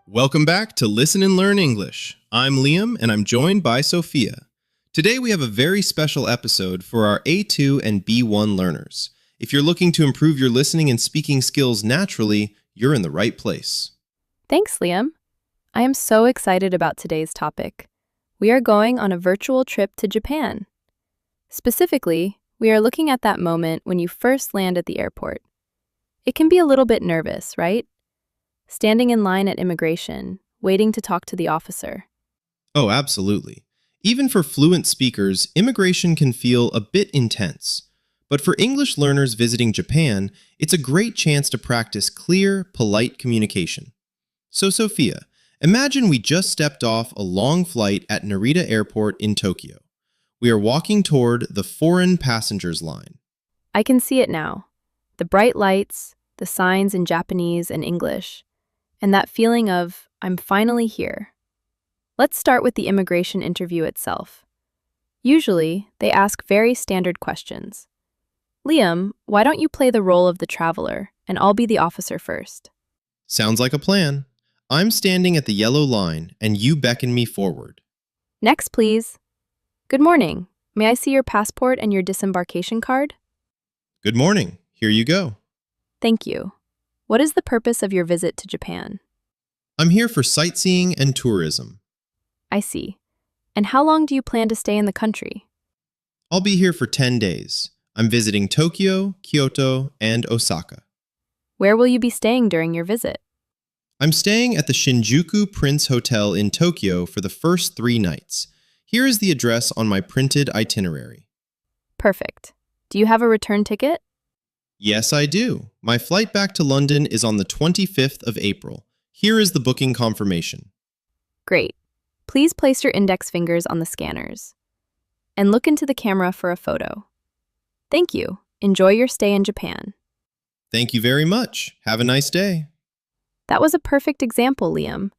Welcome back to Listen and Learn English. I'm Liam and I'm joined by Sophia. Today we have a very special episode for our A2 and B1 learners. If you're looking to improve your listening and speaking skills naturally, you're in the right place. Thanks, Liam. I am so excited about today's topic. We are going on a virtual trip to Japan. Specifically, we are looking at that moment when you first land at the airport. It can be a little bit nervous, right? Standing in line at immigration, waiting to talk to the officer. Oh, absolutely. Even for fluent speakers, immigration can feel a bit intense. But for English learners visiting Japan, it's a great chance to practice clear, polite communication. So, Sophia, imagine we just stepped off a long flight at Narita Airport in Tokyo. We are walking toward the foreign passengers line. I can see it now. The bright lights, the signs in Japanese and English, and that feeling of, I'm finally here. Let's start with the immigration interview itself. Usually, they ask very standard questions. Liam, why don't you play the role of the traveler, and I'll be the officer first? Sounds like a plan. I'm standing at the yellow line, and you beckon me forward. Next, please. Good morning. May I see your passport and your disembarkation card? Good morning. Here you go. Thank you. What is the purpose of your visit to Japan? I'm here for sightseeing and tourism. I see. And how long do you plan to stay in the country? I'll be here for 10 days. I'm visiting Tokyo, Kyoto, and Osaka. Where will you be staying during your visit? I'm staying at the Shinjuku Prince Hotel in Tokyo for the first 3 nights. Here is the address on my printed itinerary. Perfect. Do you have a return ticket? Yes, I do. My flight back to London is on the 25th of April. Here is the booking confirmation. Great. Please place your index fingers on the scanners. And look into the camera for a photo. Thank you. Enjoy your stay in Japan. Thank you very much. Have a nice day. That was a perfect example, Liam.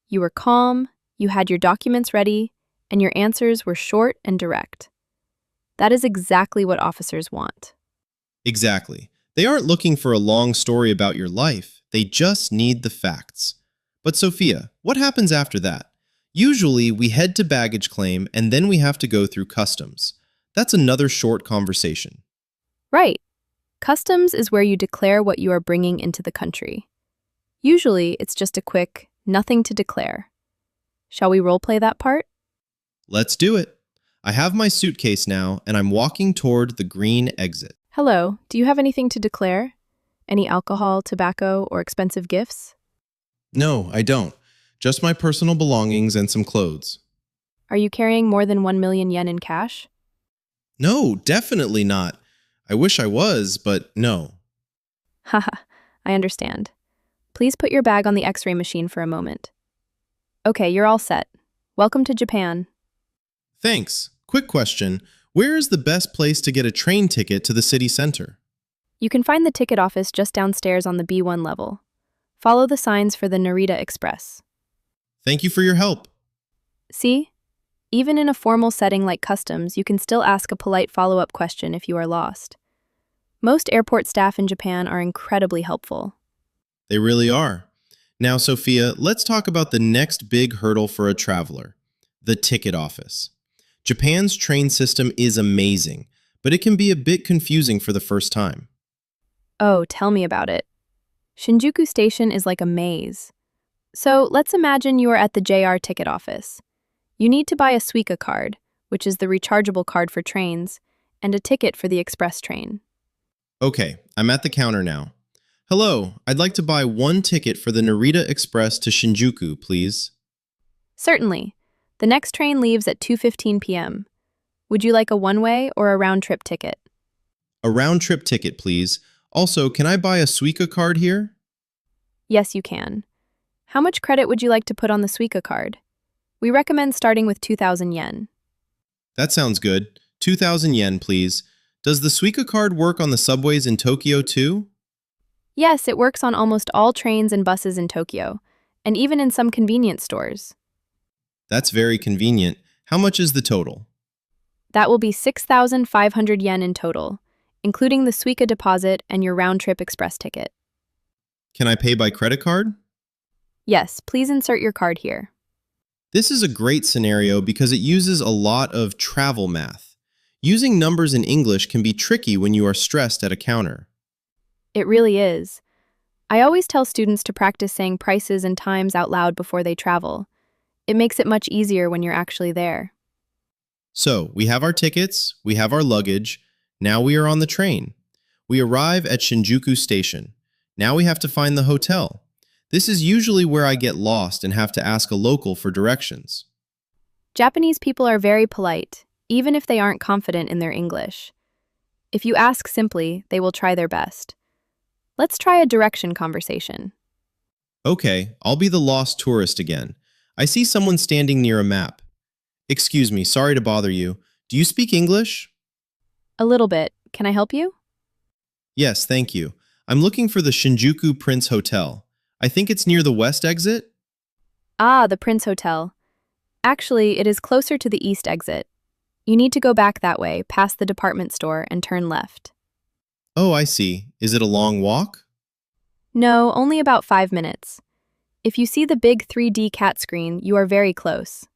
You were calm, you had your documents ready, and your answers were short and direct. That is exactly what officers want. Exactly. They aren't looking for a long story about your life. They just need the facts. But Sophia, what happens after that? Usually, we head to baggage claim and then we have to go through customs. That's another short conversation. Right. Customs is where you declare what you are bringing into the country. Usually, it's just a quick, nothing to declare. Shall we roleplay that part? Let's do it. I have my suitcase now and I'm walking toward the green exit. Hello, do you have anything to declare? Any alcohol, tobacco, or expensive gifts? No, I don't. Just my personal belongings and some clothes. Are you carrying more than 1 million yen in cash? No, definitely not. I wish I was, but no. Haha, I understand. Please put your bag on the X-ray machine for a moment. Okay, you're all set. Welcome to Japan. Thanks. Quick question. Where is the best place to get a train ticket to the city center? You can find the ticket office just downstairs on the B1 level. Follow the signs for the Narita Express. Thank you for your help. See? Even in a formal setting like customs, you can still ask a polite follow-up question if you are lost. Most airport staff in Japan are incredibly helpful. They really are. Now, Sophia, let's talk about the next big hurdle for a traveler, the ticket office. Japan's train system is amazing, but it can be a bit confusing for the first time. Oh, tell me about it. Shinjuku Station is like a maze. So let's imagine you are at the JR ticket office. You need to buy a Suica card, which is the rechargeable card for trains, and a ticket for the express train. Okay, I'm at the counter now. Hello, I'd like to buy 1 ticket for the Narita Express to Shinjuku, please. Certainly. The next train leaves at 2:15 p.m. Would you like a one-way or a round-trip ticket? A round-trip ticket, please. Also, can I buy a Suica card here? Yes, you can. How much credit would you like to put on the Suica card? We recommend starting with 2,000 yen. That sounds good. 2,000 yen, please. Does the Suica card work on the subways in Tokyo too? Yes, it works on almost all trains and buses in Tokyo, and even in some convenience stores. That's very convenient. How much is the total? That will be 6,500 yen in total, including the Suica deposit and your round-trip express ticket. Can I pay by credit card? Yes, please insert your card here. This is a great scenario because it uses a lot of travel math. Using numbers in English can be tricky when you are stressed at a counter. It really is. I always tell students to practice saying prices and times out loud before they travel. It makes it much easier when you're actually there. So, we have our tickets, we have our luggage, now we are on the train. We arrive at Shinjuku Station. Now we have to find the hotel. This is usually where I get lost and have to ask a local for directions. Japanese people are very polite, even if they aren't confident in their English. If you ask simply, they will try their best. Let's try a direction conversation. Okay, I'll be the lost tourist again. I see someone standing near a map. Excuse me, sorry to bother you. Do you speak English? A little bit. Can I help you? Yes, thank you. I'm looking for the Shinjuku Prince Hotel. I think it's near the west exit. Ah, the Prince Hotel. Actually, it is closer to the east exit. You need to go back that way, past the department store, and turn left. Oh, I see. Is it a long walk? No, only about 5 minutes. If you see the big 3D cat screen, you are very close.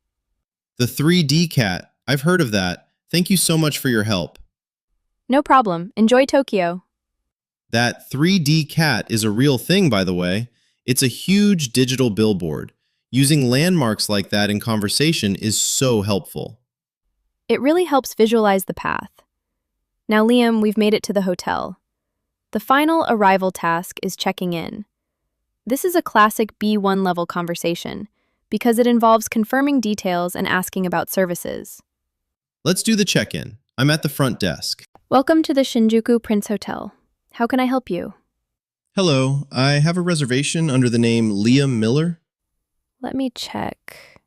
The 3D cat. I've heard of that. Thank you so much for your help. No problem. Enjoy Tokyo. That 3D cat is a real thing, by the way. It's a huge digital billboard. Using landmarks like that in conversation is so helpful. It really helps visualize the path. Now, Liam, we've made it to the hotel. The final arrival task is checking in. This is a classic B1 level conversation because it involves confirming details and asking about services. Let's do the check-in. I'm at the front desk. Welcome to the Shinjuku Prince Hotel. How can I help you? Hello, I have a reservation under the name Liam Miller. Let me check.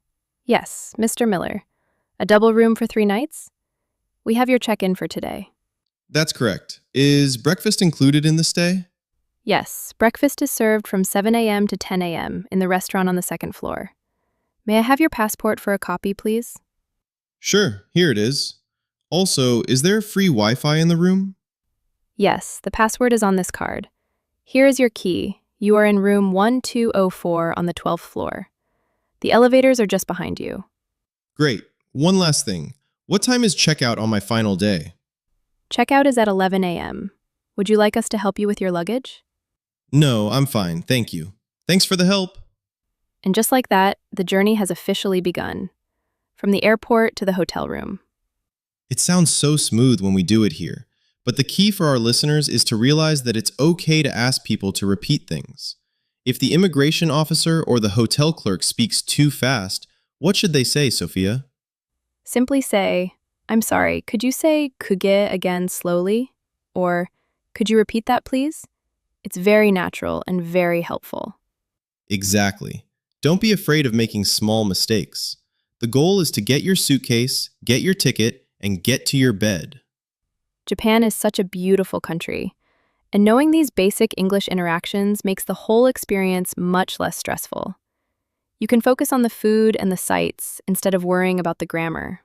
Yes, Mr. Miller. A double room for 3 nights? We have your check-in for today. That's correct. Is breakfast included in the stay? Yes, breakfast is served from 7 a.m. to 10 a.m. in the restaurant on the 2nd floor. May I have your passport for a copy, please? Sure, here it is. Also, is there free Wi-Fi in the room? Yes, the password is on this card. Here is your key. You are in room 1204 on the 12th floor. The elevators are just behind you. Great. One last thing. What time is checkout on my final day? Checkout is at 11 a.m. Would you like us to help you with your luggage? No, I'm fine, thank you. Thanks for the help. And just like that, the journey has officially begun. From the airport to the hotel room. It sounds so smooth when we do it here, but the key for our listeners is to realize that it's okay to ask people to repeat things. If the immigration officer or the hotel clerk speaks too fast, what should they say, Sophia? Simply say, "I'm sorry, could you say kuge again slowly?" Or, "Could you repeat that, please?" It's very natural and very helpful. Exactly. Don't be afraid of making small mistakes. The goal is to get your suitcase, get your ticket, and get to your bed. Japan is such a beautiful country, and knowing these basic English interactions makes the whole experience much less stressful. You can focus on the food and the sights instead of worrying about the grammar.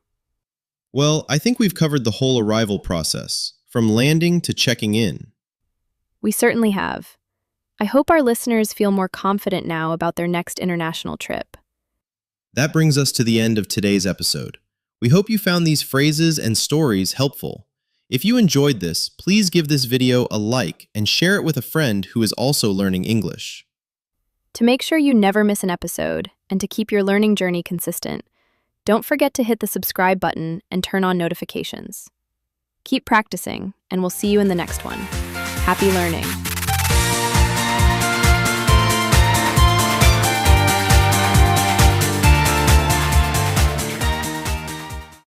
Well, I think we've covered the whole arrival process, from landing to checking in. We certainly have. I hope our listeners feel more confident now about their next international trip. That brings us to the end of today's episode. We hope you found these phrases and stories helpful. If you enjoyed this, please give this video a like and share it with a friend who is also learning English. To make sure you never miss an episode and to keep your learning journey consistent, don't forget to hit the subscribe button and turn on notifications. Keep practicing, and we'll see you in the next one. Happy learning!